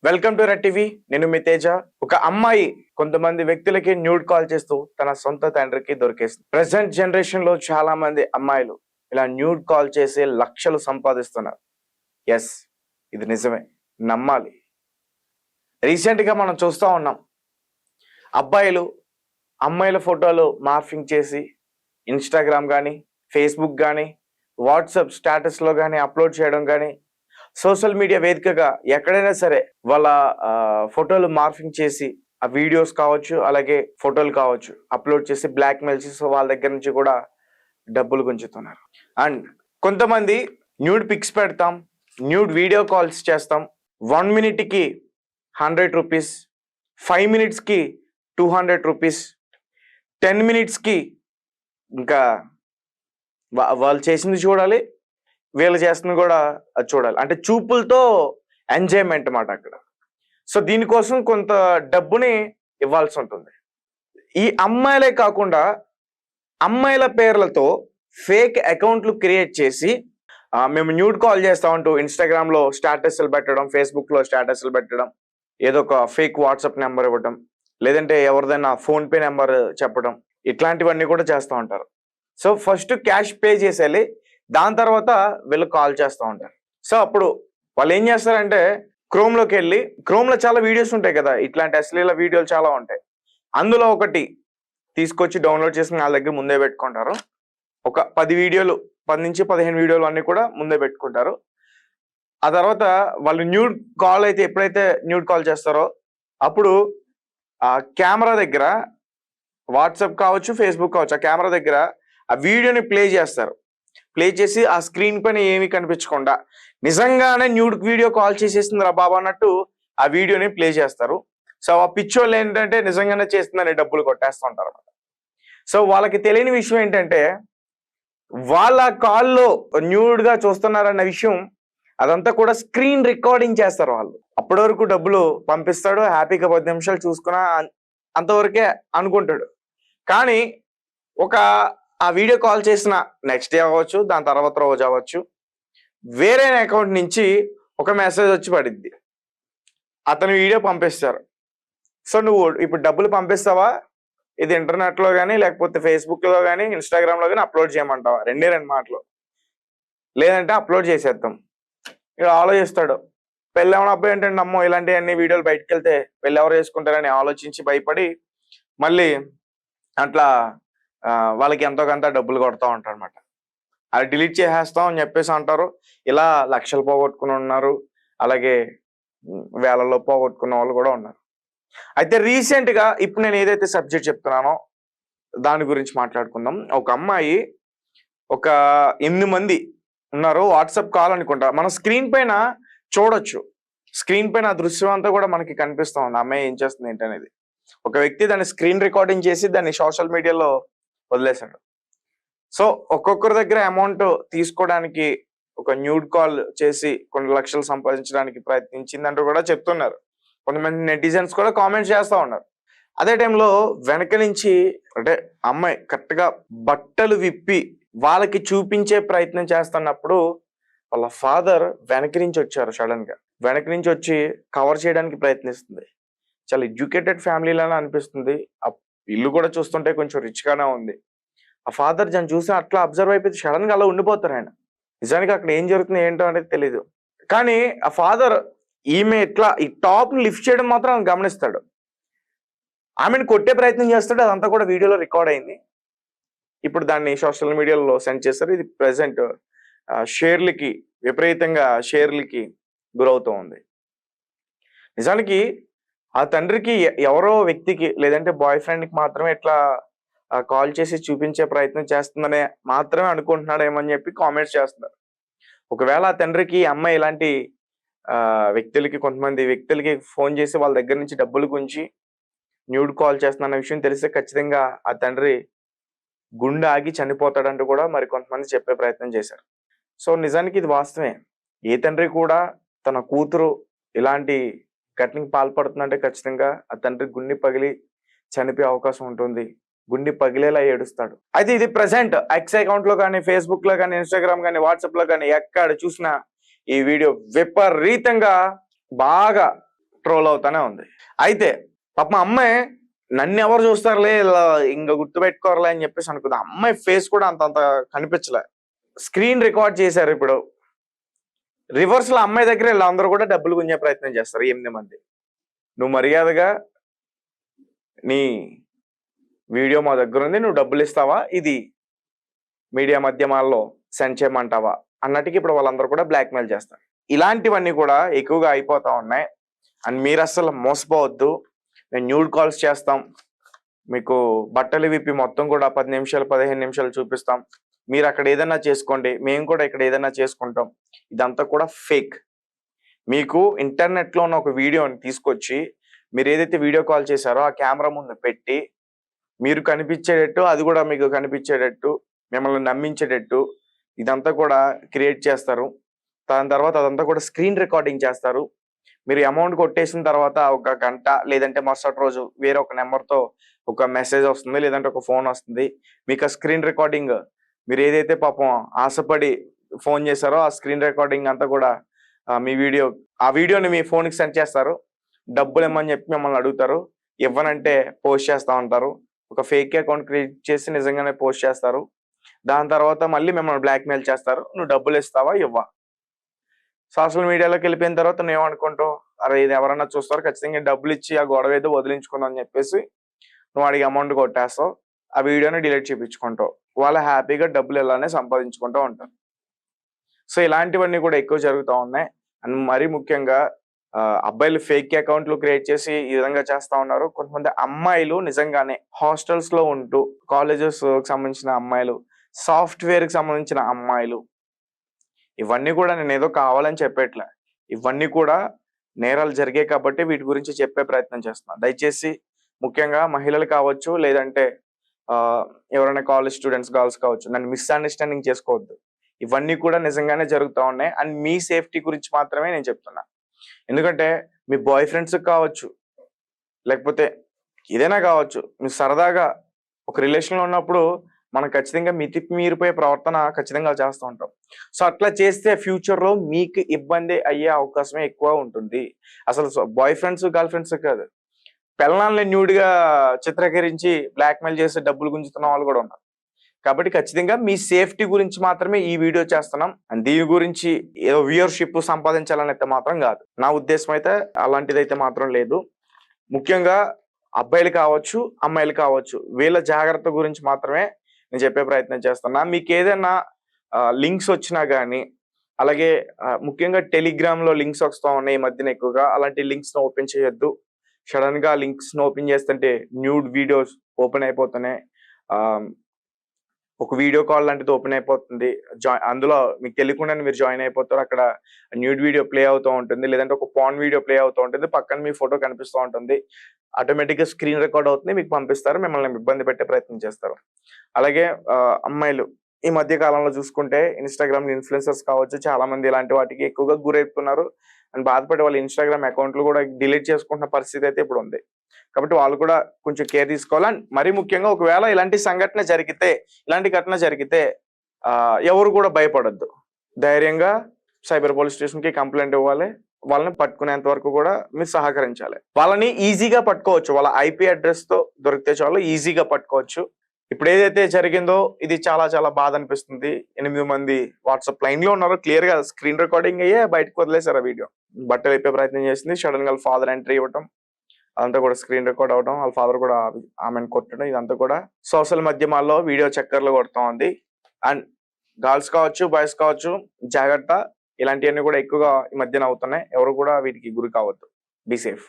Welcome to red TV. నేను మీ తేజ. ఒక అమ్మాయి కొంతమంది వ్యక్తులకి న్యూడ్ కాల్ చేస్తూ తన సొంత తండ్రికి దొరికేసింది. ప్రెసెంట్ జనరేషన్ లో చాలా మంది అమ్మాయిలు ఇలా న్యూడ్ కాల్ చేసి లక్షలు సంపాదిస్తున్నారు. ఎస్, ఇది నిజమే, నమ్మాలి. రీసెంట్ గా మనం చూస్తూ ఉన్నాం, అబ్బాయిలు అమ్మాయిల ఫోటోలు మార్ఫింగ్ చేసి ఇన్స్టాగ్రామ్ కానీ, ఫేస్బుక్ కానీ, వాట్సాప్ స్టేటస్ లో కానీ అప్లోడ్ చేయడం కానీ, సోషల్ మీడియా వేదికగా ఎక్కడైనా సరే వాళ్ళ ఫోటోలు మార్ఫింగ్ చేసి ఆ వీడియోస్ కావచ్చు, అలాగే ఫోటోలు కావచ్చు అప్లోడ్ చేసి బ్లాక్ మెయిల్ చేసి వాళ్ళ దగ్గర నుంచి కూడా డబ్బులు గుంజుతున్నారు. అండ్ కొంతమంది న్యూడ్ పిక్స్ పెడతాం, న్యూడ్ వీడియో కాల్స్ చేస్తాం. 1 minute-కి 100 రూపీస్, 5 minutes-కి 200 రూపీస్, 10 minutes-కి ఇంకా వాళ్ళు చేసింది చూడాలి, వీళ్ళు చేస్తుంది కూడా అది చూడాలి. అంటే చూపులతో ఎంజాయ్మెంట్ అన్నమాట అక్కడ. సో దీనికోసం కొంత డబ్బుని ఇవ్వాల్సి ఉంటుంది. ఈ అమ్మాయిలే కాకుండా అమ్మాయిల పేర్లతో ఫేక్ అకౌంట్లు క్రియేట్ చేసి మేము న్యూడ్ కాల్ చేస్తామంటూ ఇన్స్టాగ్రామ్ లో స్టేటస్లు పెట్టడం, ఫేస్బుక్ లో స్టేటస్లు పెట్టడం, ఏదో ఒక ఫేక్ వాట్సాప్ నెంబర్ ఇవ్వడం, లేదంటే ఎవరిదైనా ఫోన్ పే నెంబర్ చెప్పడం, ఇట్లాంటివన్నీ కూడా చేస్తూ ఉంటారు. సో ఫస్ట్ క్యాష్ పే చేసేయాలి, దాని తర్వాత వీళ్ళు కాల్ చేస్తూ ఉంటారు. సో అప్పుడు వాళ్ళు ఏం చేస్తారంటే క్రోమ్లోకి వెళ్ళి, క్రోమ్లో చాలా వీడియోస్ ఉంటాయి కదా, ఇట్లాంటి అశ్లీల వీడియోలు చాలా ఉంటాయి. అందులో ఒకటి తీసుకొచ్చి డౌన్లోడ్ చేసి వాళ్ళ దగ్గర ముందే పెట్టుకుంటారు. ఒక 10 వీడియోలు, 10 నుంచి 15 వీడియోలు అన్ని కూడా ముందే పెట్టుకుంటారు. ఆ తర్వాత వాళ్ళు న్యూడ్ కాల్ అయితే ఎప్పుడైతే న్యూడ్ కాల్ చేస్తారో అప్పుడు ఆ కెమెరా దగ్గర, వాట్సాప్ కావచ్చు, ఫేస్బుక్ కావచ్చు, ఆ కెమెరా దగ్గర ఆ వీడియోని ప్లే చేస్తారు. ప్లే చేసి ఆ స్క్రీన్ పైన ఏమీ కనిపించకుండా నిజంగానే న్యూడ్ వీడియో కాల్ చేసేస్తుంది రా బాబా అన్నట్టు ఆ వీడియోని ప్లే చేస్తారు. సో ఆ పిచ్చోళ్ళు ఏంటంటే నిజంగానే చేస్తుందని డబ్బులు కొట్టేస్తూ ఉంటారు అన్నమాట. సో వాళ్ళకి తెలియని విషయం ఏంటంటే వాళ్ళ కాల్లో న్యూడ్ గా చూస్తున్నారన్న విషయం అదంతా కూడా స్క్రీన్ రికార్డింగ్ చేస్తారు వాళ్ళు. అప్పటి వరకు డబ్బులు పంపిస్తాడు, హ్యాపీగా 10 నిమిషాలు చూసుకున్నా అంతవరకే అనుకుంటాడు. కానీ ఒక ఆ వీడియో కాల్ చేసిన నెక్స్ట్ డే అవ్వచ్చు, దాని తర్వాత రోజు అవ్వచ్చు, వేరే అకౌంట్ నుంచి ఒక మెసేజ్ వచ్చి పడిద్ది, అతను వీడియో పంపిస్తారు. సో నువ్వు ఇప్పుడు డబ్బులు పంపిస్తావా, ఇది ఇంటర్నెట్లో కానీ, లేకపోతే ఫేస్బుక్లో కానీ, ఇన్స్టాగ్రామ్లో కానీ అప్లోడ్ చేయమంటావా? రెండే 2 మాటలు. లేదంటే అప్లోడ్ చేసేద్దాం. ఇక్కడ ఆలోచిస్తాడు, పెళ్ళేమన్నా అబ్బాయి ఏంటంటే అమ్మో ఇలాంటి అన్ని వీడియోలు బయటకు వెళ్తే పెళ్ళి ఎవరు చేసుకుంటారని ఆలోచించి భయపడి మళ్ళీ అట్లా వాళ్ళకి ఎంతో కొంత డబ్బులు కొడతా ఉంటారు అనమాట. అది డిలీట్ చేసేస్తాం అని చెప్పేసి అంటారు. ఇలా లక్షలు పోగొట్టుకుని ఉన్నారు, అలాగే వేలల్లో పోగొట్టుకున్న వాళ్ళు కూడా ఉన్నారు. అయితే రీసెంట్ గా ఇప్పుడు నేను ఏదైతే సబ్జెక్ట్ చెప్తున్నానో దాని గురించి మాట్లాడుకుందాం. ఒక అమ్మాయి, ఒక 8 మంది ఉన్నారు, వాట్సాప్ కాల్ అనుకుంటా. మనం స్క్రీన్ పైన చూడొచ్చు, స్క్రీన్ పైన దృశ్యం అంతా కూడా మనకి కనిపిస్తా ఉంది అమ్మాయి ఏం చేస్తుంది ఏంటనేది. ఒక వ్యక్తి దాన్ని స్క్రీన్ రికార్డింగ్ చేసి దాన్ని సోషల్ మీడియాలో వదిలేశాడు. సో ఒక్కొక్కరి దగ్గర అమౌంట్ తీసుకోవడానికి ఒక న్యూడ్ కాల్ చేసి కొన్ని లక్షలు సంపాదించడానికి ప్రయత్నించిందంటూ కూడా చెప్తున్నారు. కొంతమంది నెటిజన్స్ కూడా కామెంట్స్ చేస్తూ ఉన్నారు. అదే టైంలో వెనక నుంచి అంటే అమ్మాయి కరెక్ట్ గా బట్టలు విప్పి వాళ్ళకి చూపించే ప్రయత్నం చేస్తున్నప్పుడు వాళ్ళ ఫాదర్ వెనక నుంచి వచ్చారు. సడన్ గా వెనక నుంచి వచ్చి కవర్ చేయడానికి ప్రయత్నిస్తుంది. చాలా ఎడ్యుకేటెడ్ ఫ్యామిలీలానే అనిపిస్తుంది. ఆ ఇల్లు కూడా చూస్తుంటే కొంచెం రిచ్ గానే ఉంది. ఆ ఫాదర్ దాన్ని చూసి అట్లా అబ్జర్వ్ అయిపోయి సడన్ గా అలా ఉండిపోతారు ఆయన. నిజానికి అక్కడ ఏం జరుగుతుంది ఏంటో అనేది తెలియదు. కానీ ఆ ఫాదర్ ఈమె ఇట్లా ఈ టాప్ ని లిఫ్ట్ చేయడం మాత్రం ఆయన గమనిస్తాడు. ఆమెను కొట్టే ప్రయత్నం చేస్తాడు. అదంతా కూడా వీడియోలో రికార్డ్ అయింది. ఇప్పుడు దాన్ని సోషల్ మీడియాలో సెండ్ చేస్తారు. ఇది ప్రెసెంట్ షేర్లకి, విపరీతంగా షేర్లకి గురవుతూ ఉంది. నిజానికి ఆ తండ్రికి ఎవరో వ్యక్తికి లేదంటే బాయ్ ఫ్రెండ్కి మాత్రమే ఇట్లా కాల్ చేసి చూపించే ప్రయత్నం చేస్తుందనే మాత్రమే అనుకుంటున్నాడేమని చెప్పి కామెంట్స్ చేస్తున్నారు. ఒకవేళ ఆ తండ్రికి అమ్మాయి ఇలాంటి వ్యక్తులకి, కొంతమంది వ్యక్తులకి ఫోన్ చేసి వాళ్ళ దగ్గర నుంచి డబ్బులు గుంచి న్యూడ్ కాల్ చేస్తున్న విషయం తెలిస్తే ఖచ్చితంగా ఆ తండ్రి గుండె ఆగి చనిపోతాడంటూ కూడా మరి కొంతమంది చెప్పే ప్రయత్నం చేశారు. సో నిజానికి ఇది వాస్తవమే. ఏ తండ్రి కూడా తన కూతురు ఇలాంటి ఘటనకి పాల్పడుతుందంటే ఖచ్చితంగా ఆ తండ్రి గుండె పగిలి చనిపోయే అవకాశం ఉంటుంది. గుండె పగిలేలా ఏడుస్తాడు. అయితే ఇది ప్రెసెంట్ ఎక్స్ అకౌంట్ లో కానీ, ఫేస్బుక్ లో కానీ, ఇన్స్టాగ్రామ్ కానీ, వాట్సాప్ లో కానీ ఎక్కడ చూసినా ఈ వీడియో విపరీతంగా బాగా ట్రోల్ అవుతానే ఉంది. అయితే పాపం అమ్మాయి నన్ను ఎవరు చూస్తారులే ఇలా ఇంకా గుర్తుపెట్టుకోరులే అని చెప్పేసి అనుకుంది. అమ్మాయి ఫేస్ కూడా అంత కనిపించలే. స్క్రీన్ రికార్డ్ చేశారు. ఇప్పుడు రివర్స్ లో అమ్మాయి దగ్గర వీళ్ళందరూ కూడా డబ్బులు గుంజే ప్రయత్నం చేస్తారు 8 మంది. నువ్వు మర్యాదగా నీ వీడియో మా దగ్గర ఉంది, నువ్వు డబ్బులు ఇస్తావా, ఇది మీడియా మాధ్యమాల్లో సెండ్ చేయమంటావా అన్నట్టుగా ఇప్పుడు వాళ్ళందరూ కూడా బ్లాక్మెయిల్ చేస్తారు. ఇలాంటివన్నీ కూడా ఎక్కువగా అయిపోతా ఉన్నాయి. అండ్ మీరు అసలు మోసపోవద్దు. మేము న్యూడ్ కాల్స్ చేస్తాం, మీకు బట్టలు విప్పి మొత్తం కూడా 10 నిమిషాలు 15 నిమిషాలు చూపిస్తాం, మీరు అక్కడ ఏదైనా చేసుకోండి, మేము కూడా ఇక్కడ ఏదైనా చేసుకుంటాం. ఇదంతా కూడా ఫేక్. మీకు ఇంటర్నెట్ లో ఉన్న ఒక వీడియోని తీసుకొచ్చి మీరు ఏదైతే వీడియో కాల్ చేశారో ఆ కెమెరా ముందు పెట్టి మీరు కనిపించేటట్టు, అది కూడా మీకు కనిపించేటట్టు, మిమ్మల్ని నమ్మించేటట్టు ఇదంతా కూడా క్రియేట్ చేస్తారు. దాని తర్వాత అదంతా కూడా స్క్రీన్ రికార్డింగ్ చేస్తారు. మీరు అమౌంట్ కొట్టేసిన తర్వాత ఒక గంట లేదంటే మరుసటి రోజు వేరే ఒక నెంబర్తో ఒక మెసేజ్ వస్తుంది, లేదంటే ఒక ఫోన్ వస్తుంది. మీకు ఆ స్క్రీన్ రికార్డింగ్ మీరు ఏదైతే పాపం ఆశపడి ఫోన్ చేశారో ఆ స్క్రీన్ రికార్డింగ్ అంతా కూడా మీ వీడియోని మీ ఫోన్కి సెండ్ చేస్తారు. డబ్బులు ఇమ్మని చెప్పి మిమ్మల్ని అడుగుతారు. ఇవ్వనంటే పోస్ట్ చేస్తా ఉంటారు. ఒక ఫేక్ అకౌంట్ క్రియేట్ చేసి నిజంగానే పోస్ట్ చేస్తారు. దాని తర్వాత మళ్ళీ మిమ్మల్ని బ్లాక్మెయిల్ చేస్తారు. నువ్వు డబ్బులు ఇస్తావా ఇవ్వా. సోషల్ మీడియాలోకి వెళ్ళిపోయిన తర్వాత నువ్వు ఏమనుకుంటావు, అరే ఇది ఎవరన్నా చూస్తారు, ఖచ్చితంగా డబ్బులు ఇచ్చి ఆ గొడవ ఏదో వదిలించుకుందాం అని చెప్పేసి నువ్వు అడిగి అమౌంట్ కొట్టేస్తావు, ఆ వీడియోని డిలీట్ చేయించుకుంటావు. వాళ్ళు హ్యాపీగా డబ్బులు ఇలానే సంపాదించుకుంటూ ఉంటారు. సో ఇలాంటివన్నీ కూడా ఎక్కువ జరుగుతూ ఉన్నాయి. అండ్ మరీ ముఖ్యంగా అబ్బాయిలు ఫేక్ అకౌంట్లు క్రియేట్ చేసి ఈ విధంగా చేస్తా ఉన్నారు. కొంతమంది అమ్మాయిలు నిజంగానే హాస్టల్స్ లో ఉంటూ, కాలేజెస్ కి సంబంధించిన అమ్మాయిలు, సాఫ్ట్వేర్ కి సంబంధించిన అమ్మాయిలు, ఇవన్నీ కూడా నేను ఏదో కావాలని చెప్పేట్లే, ఇవన్నీ కూడా నేరాలు జరిగాయి కాబట్టి వీటి గురించి చెప్పే ప్రయత్నం చేస్తున్నా. దయచేసి ముఖ్యంగా మహిళలు కావచ్చు, లేదంటే ఎవరైనా కాలేజ్ స్టూడెంట్స్ గర్ల్స్ కావచ్చు, నన్ను మిస్అండర్స్టాండింగ్ చేసుకోవద్దు. ఇవన్నీ కూడా నిజంగానే జరుగుతూ ఉన్నాయి. అండ్ మీ సేఫ్టీ గురించి మాత్రమే నేను చెప్తున్నా. ఎందుకంటే మీ బాయ్ ఫ్రెండ్స్ కావచ్చు, లేకపోతే ఏదైనా కావచ్చు, మీరు సరదాగా ఒక రిలేషన్ లో ఉన్నప్పుడు మనం ఖచ్చితంగా మీరిపోయే ప్రవర్తన ఖచ్చితంగా చేస్తూ ఉంటాం. సో అట్లా చేస్తే ఫ్యూచర్ లో మీకు ఇబ్బంది అయ్యే అవకాశమే ఎక్కువ ఉంటుంది. అసలు బాయ్ ఫ్రెండ్స్ గర్ల్ ఫ్రెండ్స్ కాదు, పెళ్ళాలని న్యూడ్ గా చిత్రీకరించి బ్లాక్మెయిల్ చేసి డబ్బులు గుంజుతున్న వాళ్ళు కూడా ఉన్నారు. కాబట్టి ఖచ్చితంగా మీ సేఫ్టీ గురించి మాత్రమే ఈ వీడియో చేస్తున్నాం. అండ్ దీని గురించి ఏదో వ్యూయర్షిప్ సంపాదించాలని అయితే మాత్రం కాదు. నా ఉద్దేశం అయితే అలాంటిదైతే మాత్రం లేదు. ముఖ్యంగా అబ్బాయిలు కావచ్చు, అమ్మాయిలు కావచ్చు, వీళ్ళ జాగ్రత్త గురించి మాత్రమే నేను చెప్పే ప్రయత్నం చేస్తున్నా. మీకు ఏదైనా లింక్స్ వచ్చినా కానీ, అలాగే ముఖ్యంగా టెలిగ్రామ్ లో లింక్స్ వస్తూ ఉన్నాయి ఈ మధ్యన ఎక్కువగా, అలాంటి లింక్స్ ను ఓపెన్ చేయొద్దు. సడన్ గా లింక్స్ ను ఓపెన్ చేస్తుంటే న్యూడ్ వీడియోస్ ఓపెన్ అయిపోతున్నాయి. ఒక వీడియో కాల్ లాంటిది ఓపెన్ అయిపోతుంది. అందులో మీకు తెలియకుండానే మీరు జాయిన్ అయిపోతారు. అక్కడ న్యూడ్ వీడియో ప్లే అవుతూ ఉంటుంది, లేదంటే ఒక పాన్ వీడియో ప్లే అవుతూ ఉంటుంది, పక్కన మీ ఫోటో కనిపిస్తూ ఉంటుంది. ఆటోమేటిక్ గా స్క్రీన్ రికార్డ్ అవుతుంది, మీకు పంపిస్తారు, మిమ్మల్ని ఇబ్బంది పెట్టే ప్రయత్నం చేస్తారు. అలాగే అమ్మాయిలు ఈ మధ్య కాలంలో చూసుకుంటే ఇన్స్టాగ్రామ్ ఇన్ఫ్లుయెన్సర్స్ కావచ్చు, చాలా మంది ఇలాంటి వాటికి ఎక్కువగా గురైపోతున్నారు. అండ్ బాధపడే వాళ్ళ ఇన్స్టాగ్రామ్ అకౌంట్లు కూడా డిలీట్ చేసుకుంటున్న పరిస్థితి అయితే ఇప్పుడు ఉంది. కాబట్టి వాళ్ళు కూడా కొంచెం కేర్ తీసుకోవాలి. అండ్ మరీ ముఖ్యంగా ఒకవేళ ఇలాంటి ఘటన జరిగితే ఎవరు కూడా భయపడొద్దు. ధైర్యంగా సైబర్ పోలీస్ స్టేషన్ కి కంప్లైంట్ ఇవ్వాలి. వాళ్ళని పట్టుకునేంత వరకు కూడా మీరు సహకరించాలి. వాళ్ళని ఈజీగా పట్టుకోవచ్చు, వాళ్ళ ఐపీ అడ్రస్ తో దొరికితే చాలు ఈజీగా పట్టుకోవచ్చు. ఇప్పుడు ఏదైతే జరిగిందో ఇది చాలా చాలా బాధ అనిపిస్తుంది. 8 మంది వాట్సాప్ లైన్ లో ఉన్నారు, క్లియర్ గా స్క్రీన్ రికార్డింగ్ అయ్యే బయటకు వదిలేశారు ఆ వీడియో. బట్టలు అయిపోయే ప్రయత్నం చేసింది, సడన్ గా ఫాదర్ ఎంట్రీ ఇవ్వటం, అదంతా కూడా స్క్రీన్ రికార్డ్ అవడం, వాళ్ళ ఫాదర్ కూడా ఆమెను కొట్టడం, ఇదంతా కూడా సోషల్ మాధ్యమాల్లో వీడియో చక్కర్లు కొడుతూ ఉంది. అండ్ గర్ల్స్ కావచ్చు, బాయ్స్ కావచ్చు, జాగ్రత్త. ఇలాంటివన్నీ కూడా ఎక్కువగా ఈ మధ్యన అవుతున్నాయి. ఎవరు కూడా వీటికి గురి కావద్దు. Be safe.